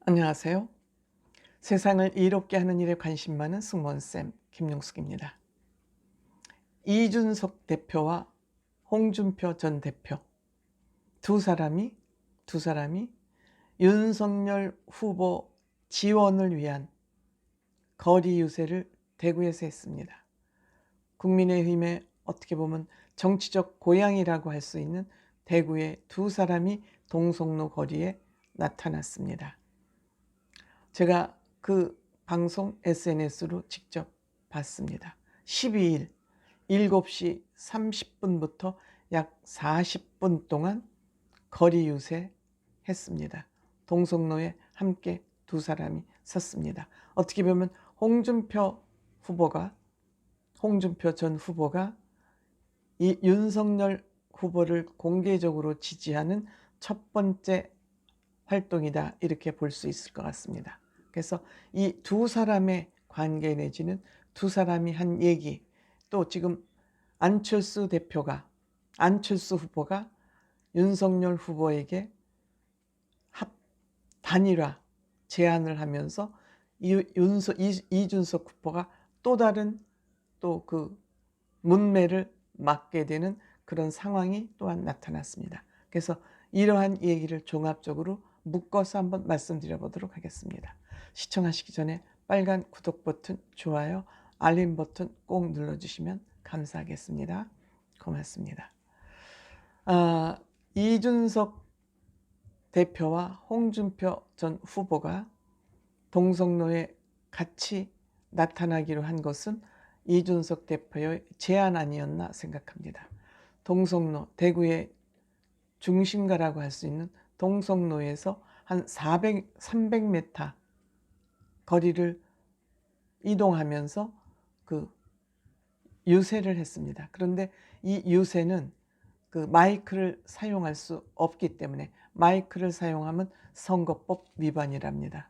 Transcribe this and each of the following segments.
안녕하세요. 세상을 이롭게 하는 일에 관심 많은 승무원쌤 김용숙입니다. 이준석 대표와 홍준표 전 대표 두 사람이 윤석열 후보 지원을 위한 거리 유세를 대구에서 했습니다. 국민의힘의 어떻게 보면 정치적 고향이라고 할 수 있는 대구의 두 사람이 동성로 거리에 나타났습니다. 제가 그 방송 SNS로 직접 봤습니다. 12일 7시 30분부터 약 40분 동안 거리 유세 했습니다. 동성로에 함께 두 사람이 섰습니다. 어떻게 보면 홍준표 전 후보가 이 윤석열 후보를 공개적으로 지지하는 첫 번째 활동이다, 이렇게 볼 수 있을 것 같습니다. 그래서 이 두 사람의 관계 내지는 두 사람이 한 얘기, 또 지금 안철수 후보가 윤석열 후보에게 단일화 제안을 하면서 이준석 후보가 또 다른 그 문매를 맞게 되는 그런 상황이 또한 나타났습니다. 그래서 이러한 얘기를 종합적으로 묶어서 한번 말씀드려 보도록 하겠습니다. 시청하시기 전에 빨간 구독 버튼, 좋아요, 알림 버튼 꼭 눌러주시면 감사하겠습니다. 고맙습니다. 이준석 대표와 홍준표 전 후보가 동성로에 같이 나타나기로 한 것은 이준석 대표의 제안 아니었나 생각합니다. 동성로, 대구의 중심가라고 할 수 있는 동성로에서 한 300m 거리를 이동하면서 그 유세를 했습니다. 그런데 이 유세는 그 마이크를 사용할 수 없기 때문에, 마이크를 사용하면 선거법 위반이랍니다.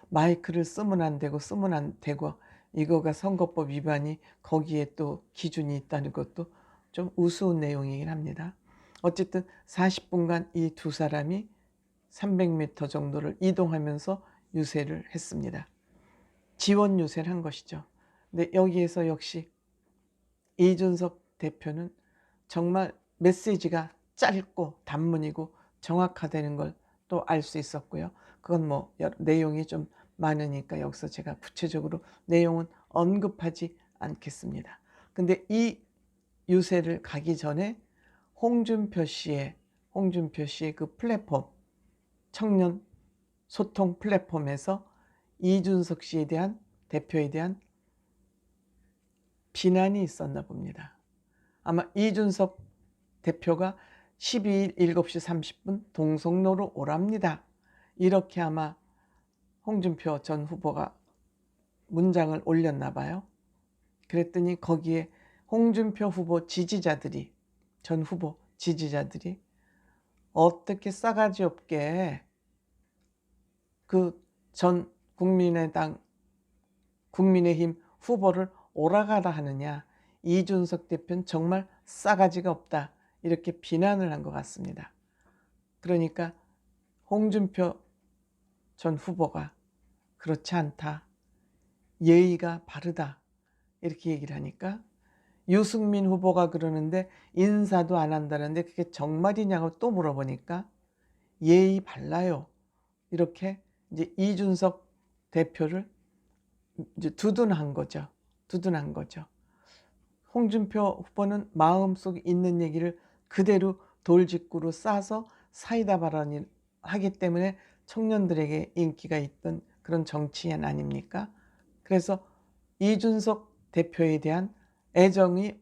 마이크를 쓰면 안 되고 이거가 선거법 위반이 거기에 또 기준이 있다는 것도 좀 우스운 내용이긴 합니다. 어쨌든 40분간 이 두 사람이 300m 정도를 이동하면서 유세를 했습니다. 지원 유세를 한 것이죠. 근데 여기에서 역시 이준석 대표는 정말 메시지가 짧고 단문이고 정확하다는 걸 또 알 수 있었고요. 그건 뭐 내용이 좀 많으니까 여기서 제가 구체적으로 내용은 언급하지 않겠습니다. 근데 이 유세를 가기 전에 홍준표 씨의 그 플랫폼, 청년 소통 플랫폼에서 이준석 씨에 대한, 대표에 대한 비난이 있었나 봅니다. 아마 이준석 대표가 12일 7시 30분 동성로로 오랍니다, 이렇게 아마 홍준표 전 후보가 문장을 올렸나 봐요. 그랬더니 거기에 홍준표 후보 지지자들이, 전 후보 지지자들이 어떻게 싸가지 없게 그 전 국민의힘 후보를 오라가라 하느냐, 이준석 대표는 정말 싸가지가 없다, 이렇게 비난을 한 것 같습니다. 그러니까 홍준표 전 후보가 그렇지 않다, 예의가 바르다, 이렇게 얘기를 하니까 유승민 후보가 그러는데 인사도 안 한다는데 그게 정말이냐고 또 물어보니까 예의 발라요, 이렇게 이제 이준석 대표를 이제 두둔한 거죠. 홍준표 후보는 마음속에 있는 얘기를 그대로 돌직구로 싸서 사이다 발언을 하기 때문에 청년들에게 인기가 있던 그런 정치인 아닙니까? 그래서 이준석 대표에 대한 애정이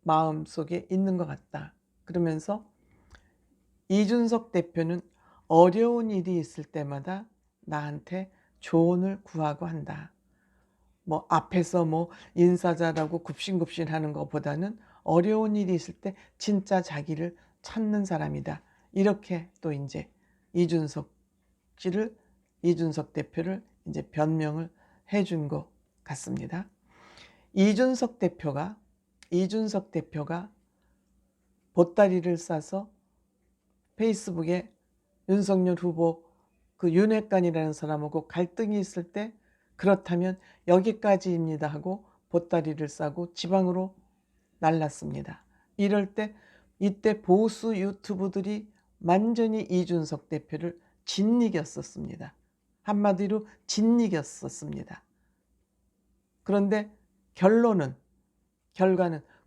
마음속에 있는 것 같다, 그러면서 이준석 대표는 어려운 일이 있을 때마다 나한테 조언을 구하고 한다. 뭐 앞에서 뭐 인사 잘하고 굽신굽신 하는 것보다는 어려운 일이 있을 때 진짜 자기를 찾는 사람이다, 이렇게 또 이제 이준석 대표를 이제 변명을 해준 것 같습니다. 이준석 대표가 보따리를 싸서 페이스북에 윤석열 후보 그 윤핵관이라는 사람하고 갈등이 있을 때 그렇다면 여기까지입니다 하고 보따리를 싸고 지방으로 날랐습니다. 이럴 때 이때 보수 유튜브들이 완전히 이준석 대표를 짓이겼었습니다. 한마디로 짓이겼었습니다. 그런데 결과는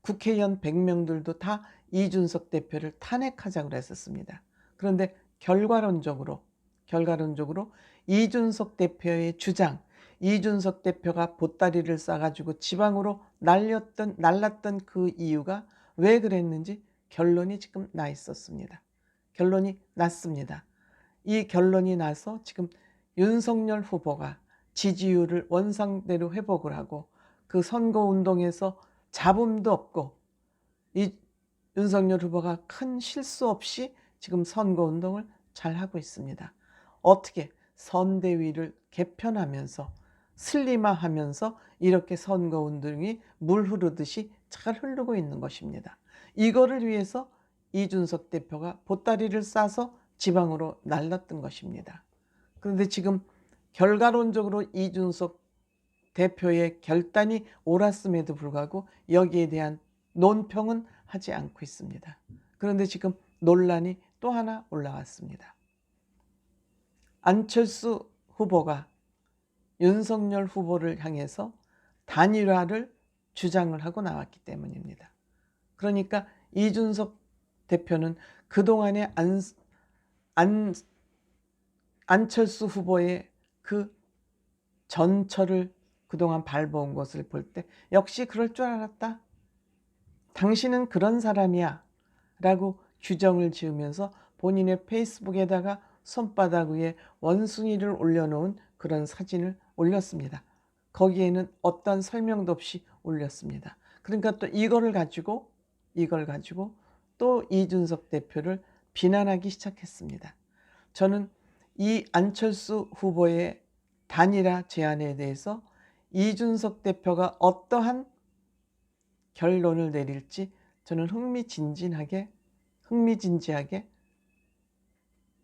국회의원 100명들도 다 이준석 대표를 탄핵하자고 했었습니다. 그런데 결과론적으로 이준석 대표의 주장, 이준석 대표가 보따리를 싸가지고 지방으로 날랐던 그 이유가 왜 그랬는지 결론이 지금 나 있었습니다. 결론이 났습니다. 이 결론이 나서 지금 윤석열 후보가 지지율을 원상대로 회복을 하고 그 선거운동에서 잡음도 없고 이 윤석열 후보가 큰 실수 없이 지금 선거운동을 잘하고 있습니다. 어떻게 선대위를 개편하면서 슬림화하면서 이렇게 선거운동이 물 흐르듯이 잘 흐르고 있는 것입니다. 이거를 위해서 이준석 대표가 보따리를 싸서 지방으로 날랐던 것입니다. 그런데 지금 결과론적으로 이준석 대표의 결단이 옳았음에도 불구하고 여기에 대한 논평은 하지 않고 있습니다. 그런데 지금 논란이 또 하나 올라왔습니다. 안철수 후보가 윤석열 후보를 향해서 단일화를 주장을 하고 나왔기 때문입니다. 그러니까 이준석 대표는 그동안에 안철수 후보의 그 전철을 그동안 밟아온 것을 볼 때 역시 그럴 줄 알았다. 당신은 그런 사람이야 라고 규정을 지으면서 본인의 페이스북에다가 손바닥 위에 원숭이를 올려놓은 그런 사진을 올렸습니다. 거기에는 어떤 설명도 없이 올렸습니다. 그러니까 또 이걸 가지고 또 이준석 대표를 비난하기 시작했습니다. 저는 이 안철수 후보의 단일화 제안에 대해서 이준석 대표가 어떠한 결론을 내릴지 저는 흥미진진하게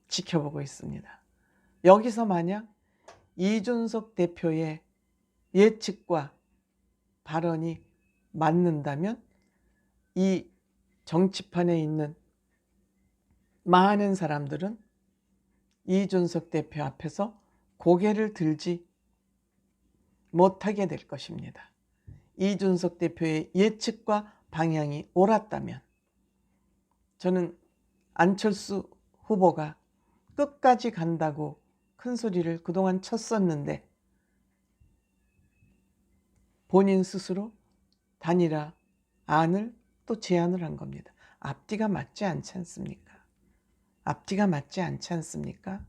지켜보고 있습니다. 여기서 만약 이준석 대표의 예측과 발언이 맞는다면 이 정치판에 있는 많은 사람들은 이준석 대표 앞에서 고개를 들지 못하게 될 것입니다. 이준석 대표의 예측과 방향이 옳았다면 저는 안철수 후보가 끝까지 간다고 큰 소리를 그동안 쳤었는데 본인 스스로 단일화 안을 또 제안을 한 겁니다. 앞뒤가 맞지 않지 않습니까?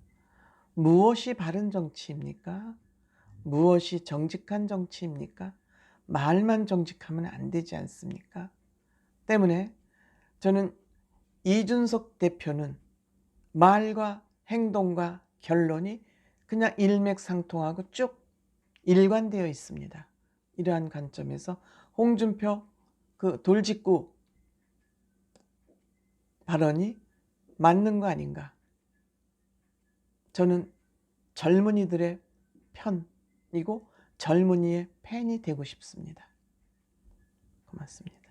무엇이 바른 정치입니까? 무엇이 정직한 정치입니까? 말만 정직하면 안 되지 않습니까? 때문에 저는 이준석 대표는 말과 행동과 결론이 그냥 일맥상통하고 쭉 일관되어 있습니다. 이러한 관점에서 홍준표 그 돌직구 발언이 맞는 거 아닌가? 저는 젊은이들의 편이고 젊은이의 팬이 되고 싶습니다. 고맙습니다.